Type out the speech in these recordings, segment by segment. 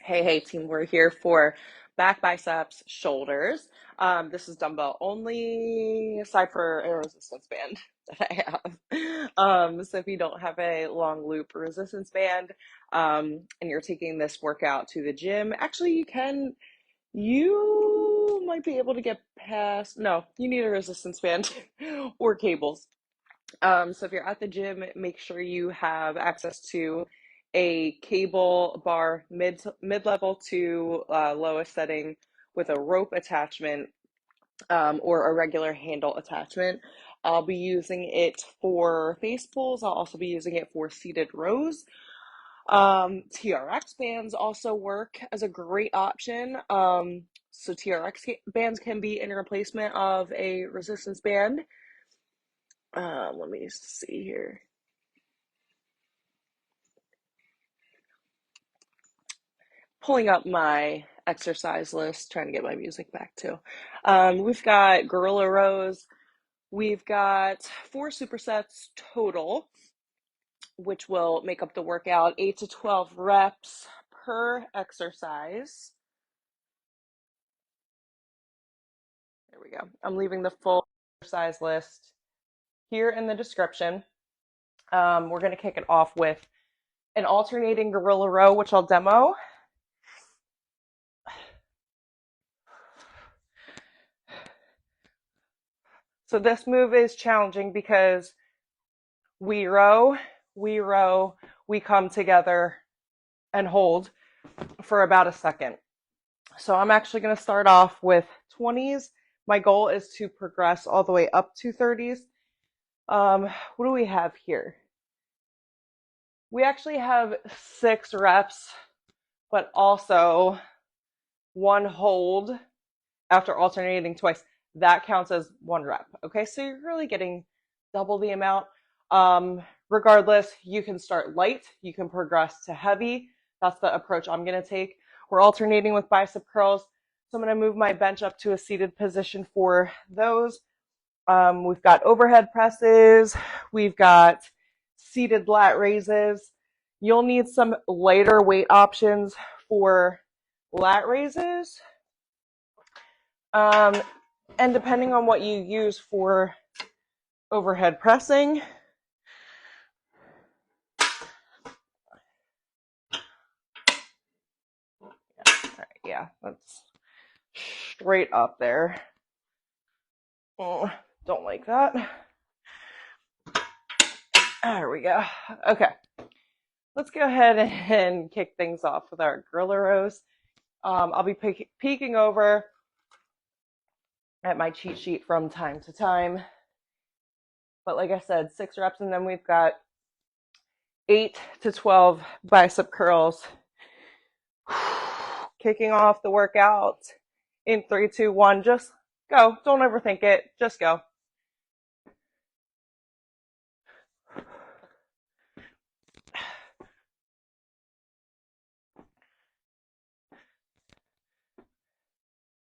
Hey, team, we're here for back, biceps, shoulders. This is dumbbell only, aside for a resistance band that I have. So if you don't have a long loop resistance band, and you're taking this workout to the gym, actually you might be able to get past, no, you need a resistance band or cables. So if you're at the gym, make sure you have access to a cable bar mid level to lowest setting with a rope attachment, or a regular handle attachment. I'll be using it for face pulls. I'll also be using it for seated rows. TRX bands also work as a great option. So TRX bands can be in replacement of a resistance band. Let me see here. Pulling up my exercise list, trying to get my music back too. We've got gorilla rows. We've got 4 supersets total, which will make up the workout, 8 to 12 reps per exercise. There we go. I'm leaving the full exercise list here in the description. We're going to kick it off with an alternating gorilla row, which I'll demo. So this move is challenging because we row, we come together and hold for about a second. So I'm actually going to start off with 20s. My goal is to progress all the way up to 30s. What do we have here? We actually have 6 reps, but also 1 hold after alternating twice. That counts as 1 rep. Okay, so you're really getting double the amount. Regardless, you can start light, you can progress to heavy. That's the approach I'm going to take. We're alternating with bicep curls. So I'm going to move my bench up to a seated position for those. We've got overhead presses. We've got seated lat raises. You'll need some lighter weight options for lat raises. And depending on what you use for overhead pressing, yeah, that's straight up there. Oh, don't like that. There we go. Okay, let's go ahead and kick things off with our gorilla rows. I'll be peeking over at my cheat sheet from time to time. But like I said, 6 reps, and then we've got 8 to 12 bicep curls. Kicking off the workout in 3, 2, 1. Just go. Don't overthink it. Just go.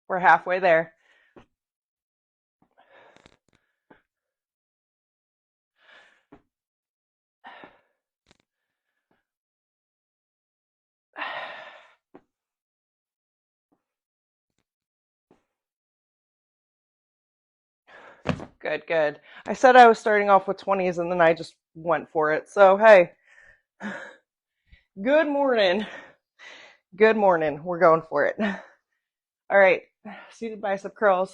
We're halfway there. Good. I said I was starting off with 20s and then I just went for it. So, hey, good morning. Good morning. We're going for it. All right, seated bicep curls.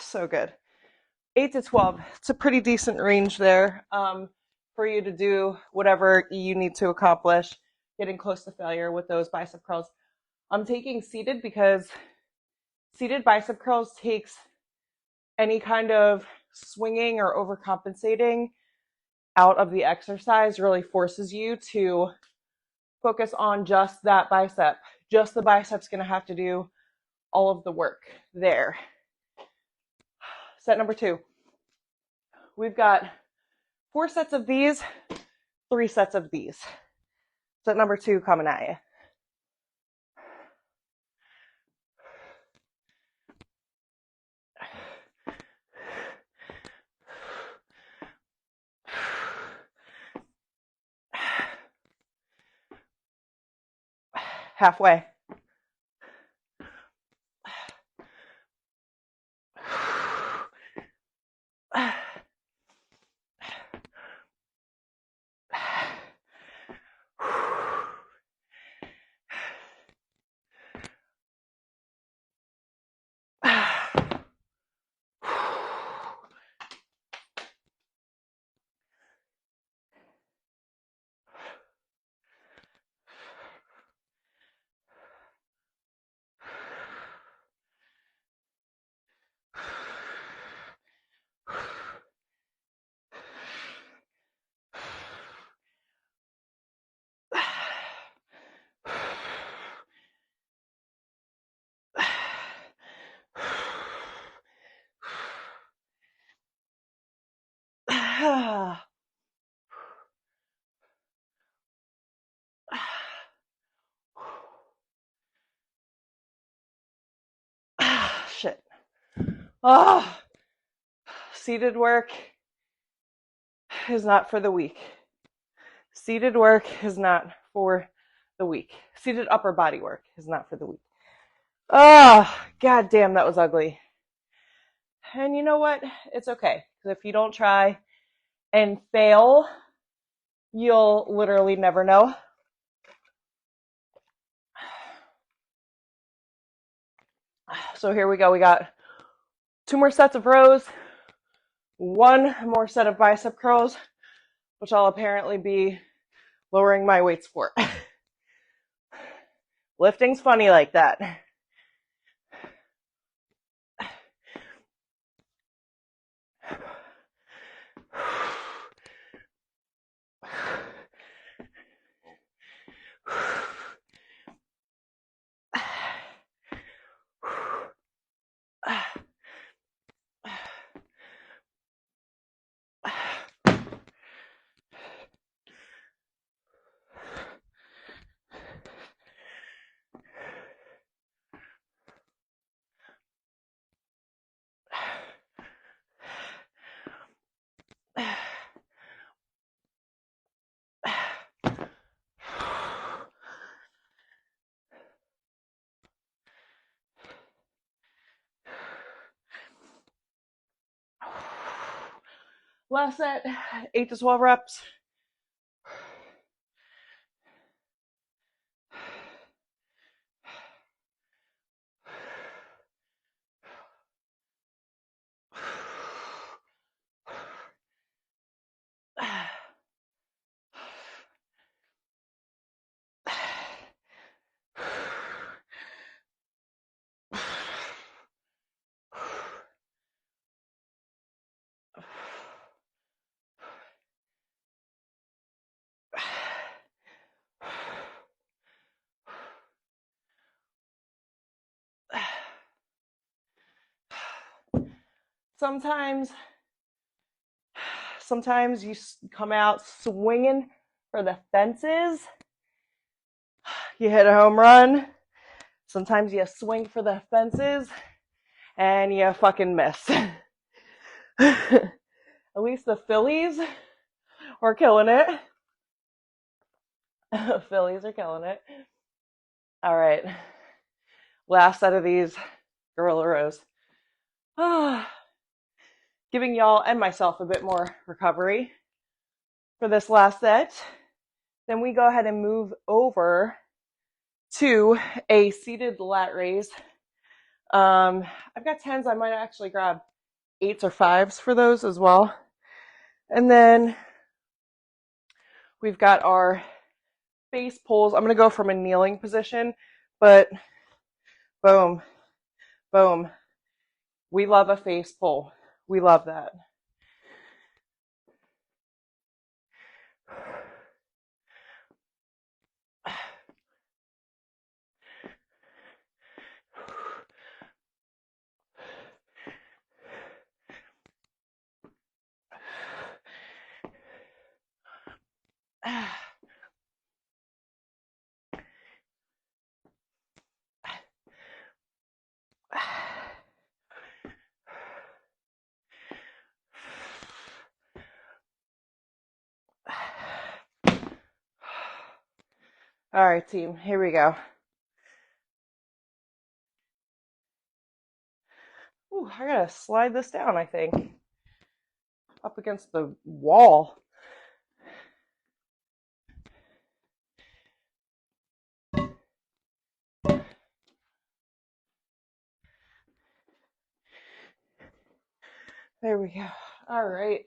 So good. 8 to 12. It's a pretty decent range there, for you to do whatever you need to accomplish, getting close to failure with those bicep curls. I'm taking seated because seated bicep curls takes any kind of swinging or overcompensating out of the exercise, really forces you to focus on just that bicep, Just the biceps going to have to do all of the work there. Set number 2. We've got 4 sets of these, 3 sets of these. Set number 2 coming at you. Halfway. Shit. Oh, seated work is not for the weak. Seated work is not for the weak. Seated upper body work is not for the weak. Oh, god damn, that was ugly. And you know what? It's okay. Because if you don't try and fail, you'll literally never know. So here we go. We got 2 more sets of rows, 1 more set of bicep curls, which I'll apparently be lowering my weights for. Lifting's funny like that. Last set, 8 to 12 reps. Sometimes you come out swinging for the fences. You hit a home run. Sometimes you swing for the fences and you fucking miss. At least the Phillies are killing it. Phillies are killing it. All right. Last set of these gorilla rows. Giving y'all and myself a bit more recovery for this last set. Then we go ahead and move over to a seated lat raise. I've got 10s. I might actually grab 8s or 5s for those as well. And then we've got our face pulls. I'm going to go from a kneeling position, but boom, boom. We love a face pull. We love that. All right, team, here we go. Ooh, I gotta slide this down, I think. Up against the wall. There we go. All right.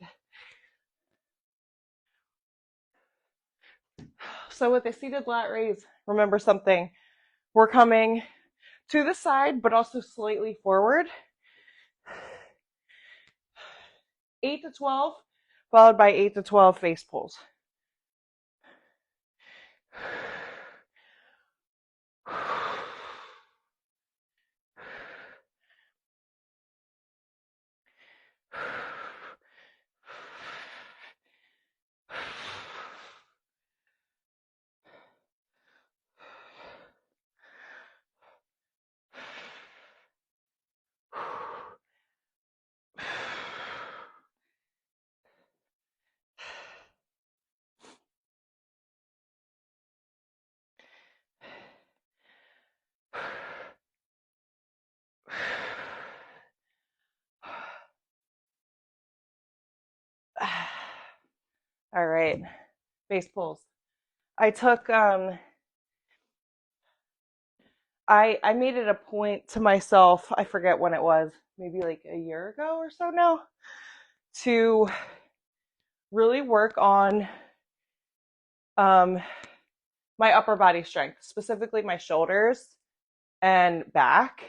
So with a seated lat raise, remember something. We're coming to the side, but also slightly forward. 8 to 12, followed by 8 to 12 face pulls. All right, face pulls. I took I made it a point to myself, I forget when it was, maybe like a year ago or so now, to really work on my upper body strength, specifically my shoulders and back,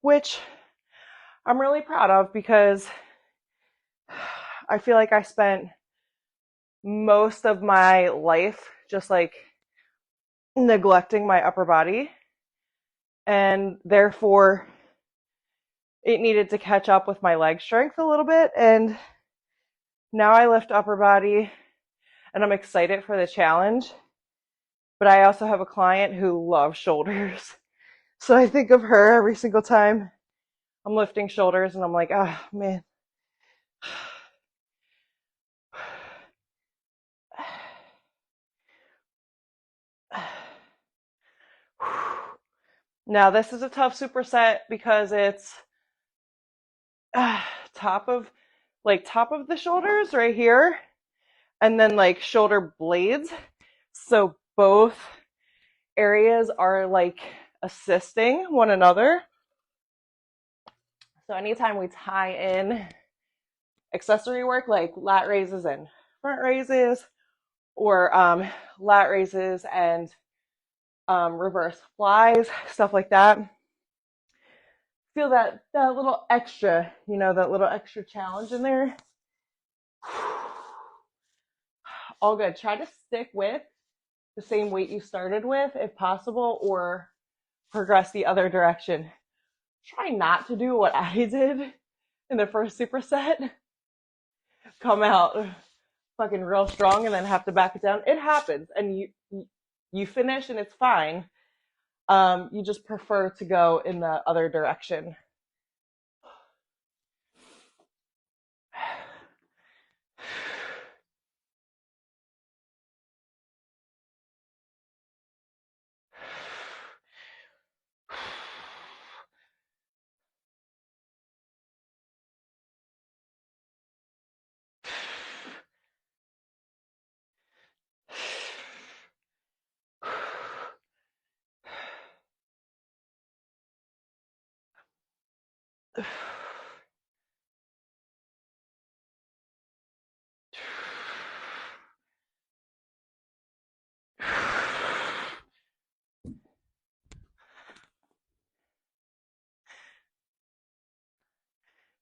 which I'm really proud of because I feel like I spent most of my life just like neglecting my upper body, and therefore it needed to catch up with my leg strength a little bit. And now I lift upper body and I'm excited for the challenge, but I also have a client who loves shoulders. So I think of her every single time I'm lifting shoulders and I'm like, oh man. Now this is a tough superset because it's top of the shoulders right here, and then like shoulder blades. So both areas are like assisting one another. So anytime we tie in accessory work like lat raises and front raises, or lat raises and reverse flies, stuff like that, feel that little extra, that little extra challenge in there. All good. Try to stick with the same weight you started with if possible, or progress the other direction. Try not to do what I did in the first superset. Come out fucking real strong and then have to back it down. It happens, and you finish and it's fine. You just prefer to go in the other direction.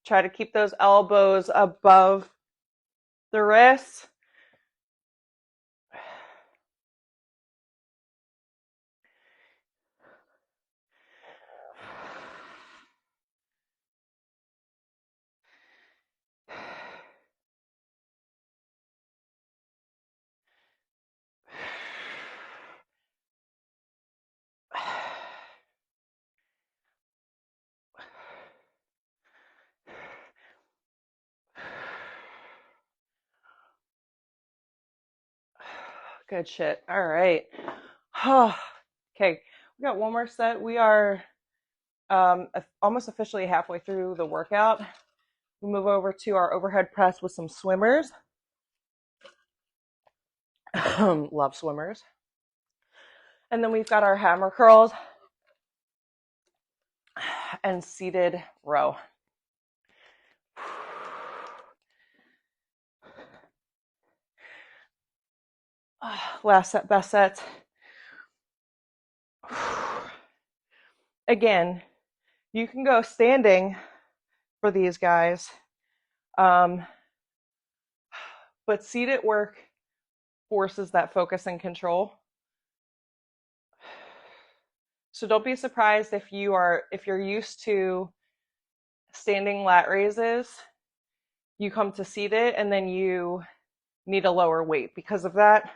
Try to keep those elbows above the wrists. Good shit. All right. Okay, we got one more set. We are almost officially halfway through the workout. We move over to our overhead press with some swimmers. Love swimmers. And then we've got our hammer curls and seated row. Last set, best set. Again, you can go standing for these guys, but seated work forces that focus and control. So don't be surprised if you're used to standing lat raises, you come to seated and then you need a lower weight because of that.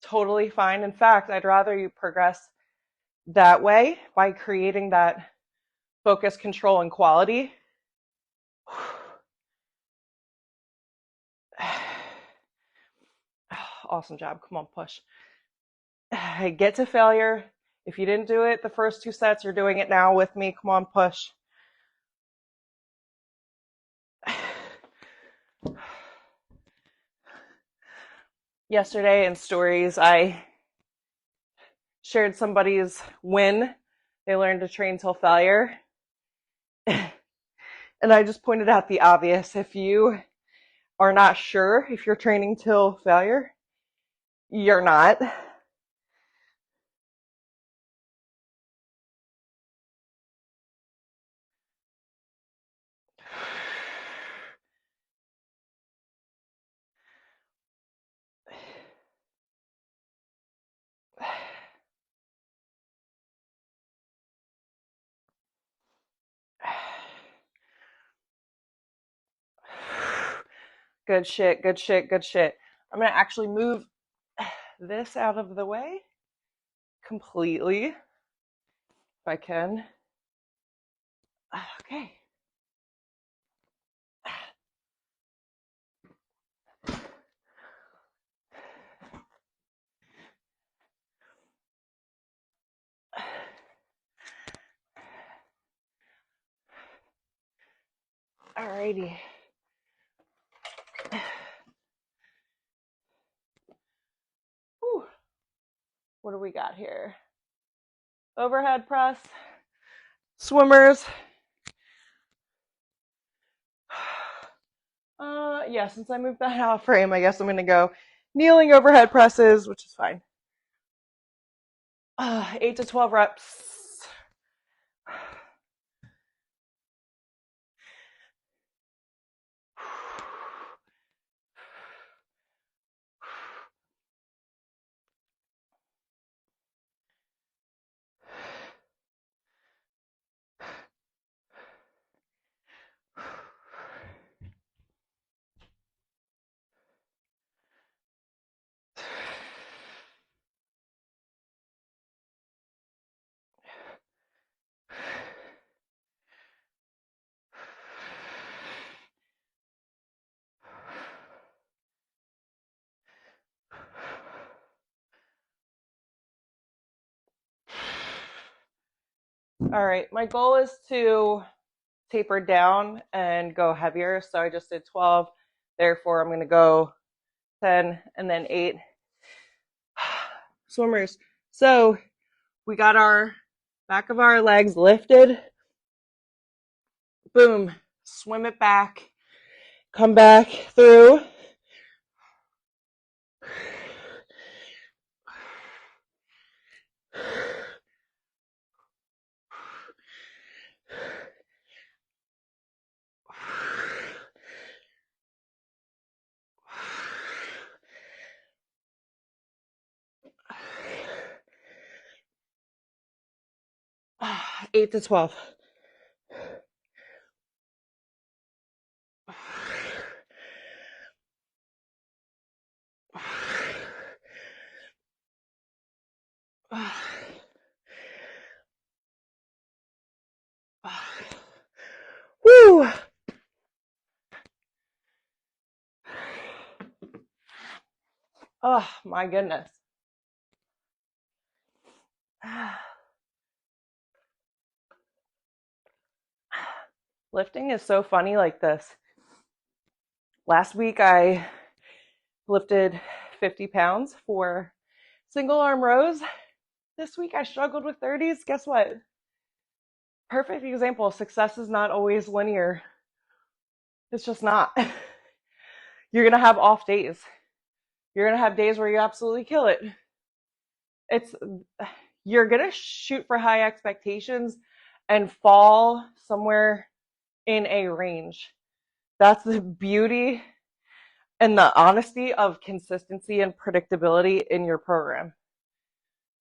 Totally fine. In fact, I'd rather you progress that way by creating that focus, control, and quality. Awesome job. Come on, push. Get to failure. If you didn't do it the first 2 sets, you're doing it now with me. Come on, push. Yesterday in stories, I shared somebody's win. They learned to train till failure. And I just pointed out the obvious. If you are not sure if you're training till failure, you're not. Good shit, good shit, good shit. I'm going to actually move this out of the way completely, if I can. Okay. Alrighty. Whew. What do we got here? Overhead press, swimmers. Yeah, since I moved that out of frame, I guess I'm going to go kneeling overhead presses, which is fine. 8 to 12 reps. All right, my goal is to taper down and go heavier. So I just did 12. Therefore, I'm going to go 10 and then 8. Swimmers. So we got our back of our legs lifted. Boom. Swim it back. Come back through. Eight to 12. Woo! Oh my goodness. Lifting is so funny like this. Last week I lifted 50 pounds for single arm rows. This week I struggled with 30s. Guess what? Perfect example. Success is not always linear. It's just not. You're going to have off days. You're going to have days where you absolutely kill it. It's you're going to shoot for high expectations and fall somewhere in a range. That's the beauty and the honesty of consistency and predictability in your program.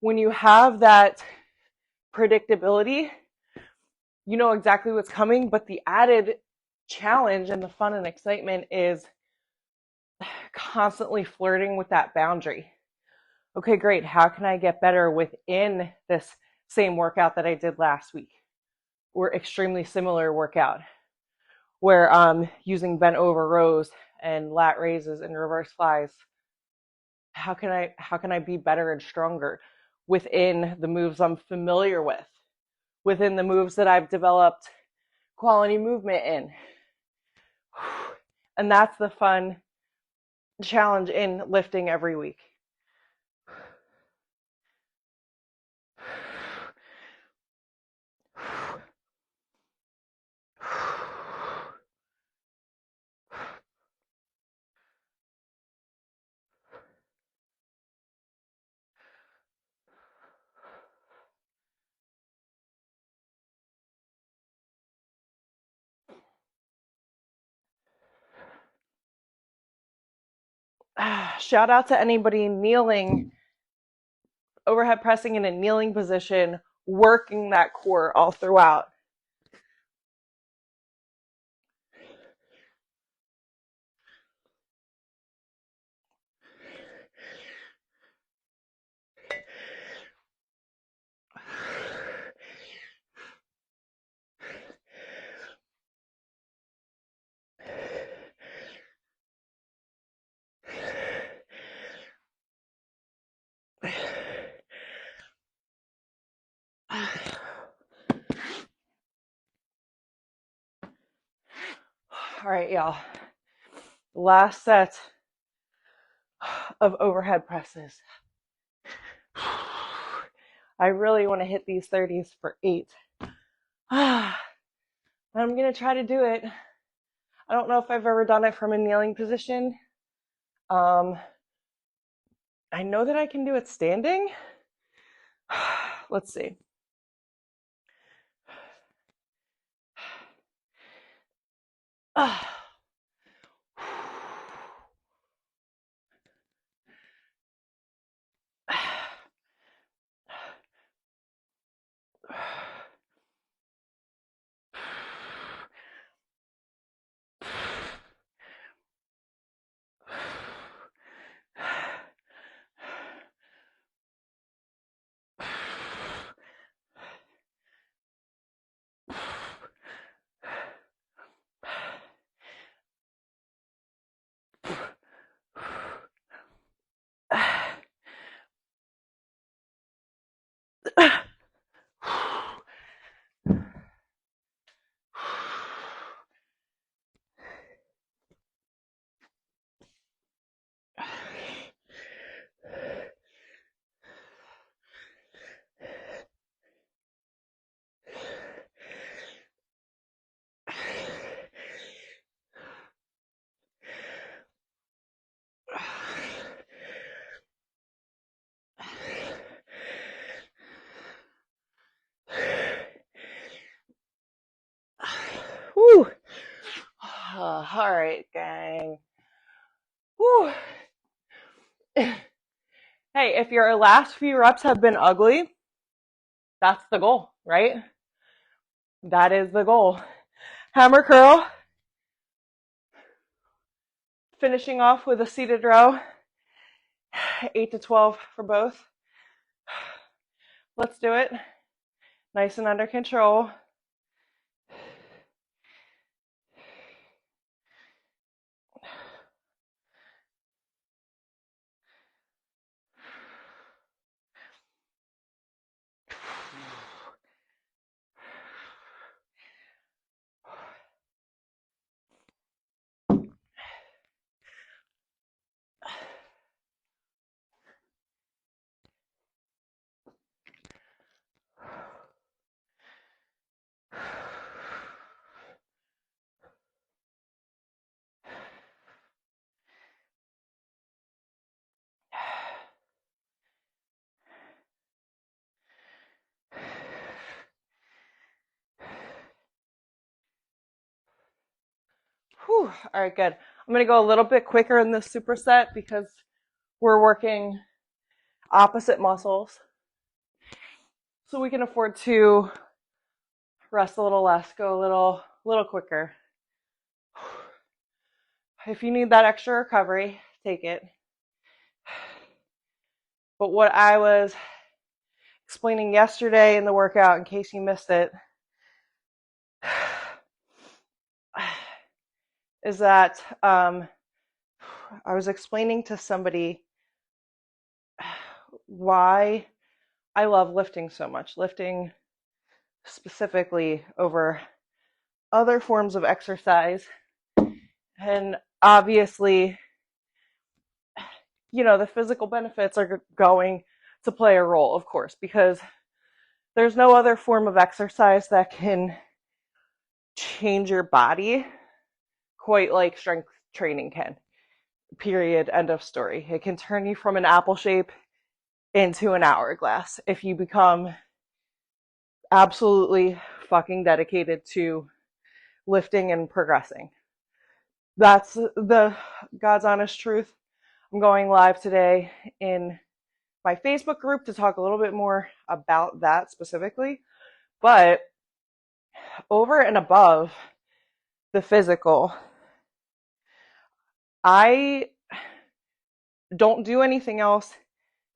When you have that predictability, you know exactly what's coming, but the added challenge and the fun and excitement is constantly flirting with that boundary. Okay, great. How can I get better within this same workout that I did last week? Or extremely similar workout where I'm using bent over rows and lat raises and reverse flies. How can I be better and stronger within the moves I'm familiar with, within the moves that I've developed quality movement in? And that's the fun challenge in lifting every week. Shout out to anybody kneeling, overhead pressing in a kneeling position, working that core all throughout. All right, y'all. Last set of overhead presses. I really want to hit these 30s for 8. I'm going to try to do it. I don't know if I've ever done it from a kneeling position. I know that I can do it standing. Let's see. Woo. All right, gang. Woo. Hey, if your last few reps have been ugly, that's the goal, right? That is the goal. Hammer curl. Finishing off with a seated row. 8 to 12 for both. Let's do it. Nice and under control. Whew. All right, good. I'm going to go a little bit quicker in this superset because we're working opposite muscles. So we can afford to rest a little less, go a little quicker. If you need that extra recovery, take it. But what I was explaining yesterday in the workout, in case you missed it, is that I was explaining to somebody why I love lifting so much, lifting specifically over other forms of exercise. And obviously, the physical benefits are going to play a role, of course, because there's no other form of exercise that can change your body quite like strength training can. Period. End of story. It can turn you from an apple shape into an hourglass if you become absolutely fucking dedicated to lifting and progressing. That's the God's honest truth. I'm going live today in my Facebook group to talk a little bit more about that specifically. But over and above the physical, I don't do anything else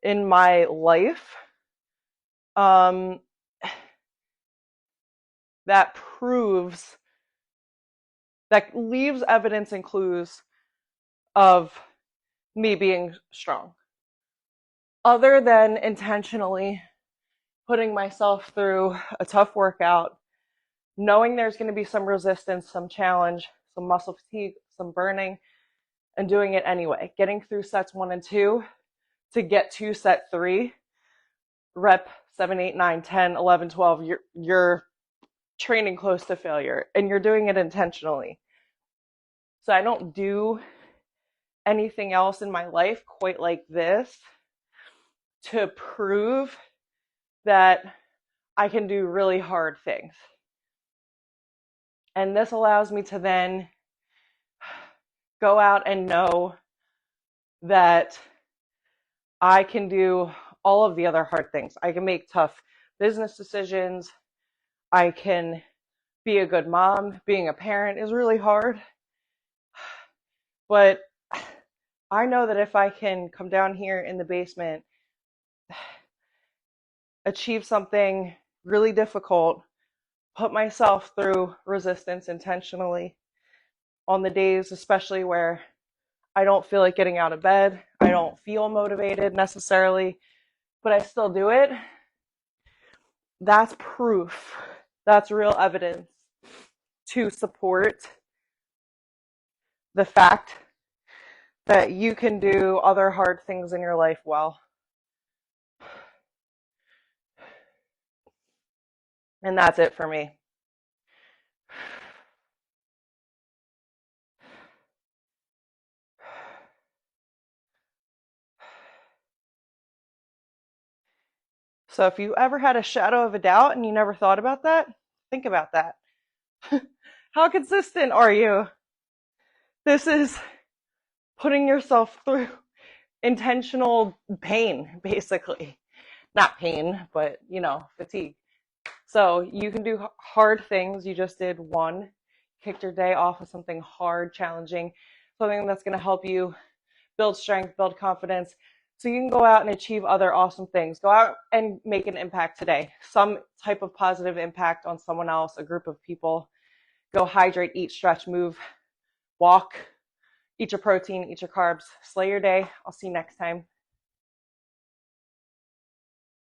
in my life that proves, that leaves evidence and clues of me being strong, other than intentionally putting myself through a tough workout, knowing there's going to be some resistance, some challenge, some muscle fatigue, some burning, and doing it anyway. Getting through sets 1 and 2 to get to set 3, rep 7, 8, 9, 10, 11, 12, you're training close to failure, and you're doing it intentionally. So I don't do anything else in my life quite like this to prove that I can do really hard things. And this allows me to then go out and know that I can do all of the other hard things. I can make tough business decisions. I can be a good mom. Being a parent is really hard. But I know that if I can come down here in the basement, achieve something really difficult, put myself through resistance intentionally on the days, especially where I don't feel like getting out of bed, I don't feel motivated necessarily, but I still do it. That's proof. That's real evidence to support the fact that you can do other hard things in your life well. And that's it for me. So if you ever had a shadow of a doubt and you never thought about that, think about that. How consistent are you? This is putting yourself through intentional pain, basically. Not pain, but, fatigue. So you can do hard things. You just did one, kicked your day off with something hard, challenging, something that's going to help you build strength, build confidence. So you can go out and achieve other awesome things. Go out and make an impact today. Some type of positive impact on someone else, a group of people. Go hydrate, eat, stretch, move, walk, eat your protein, eat your carbs. Slay your day. I'll see you next time.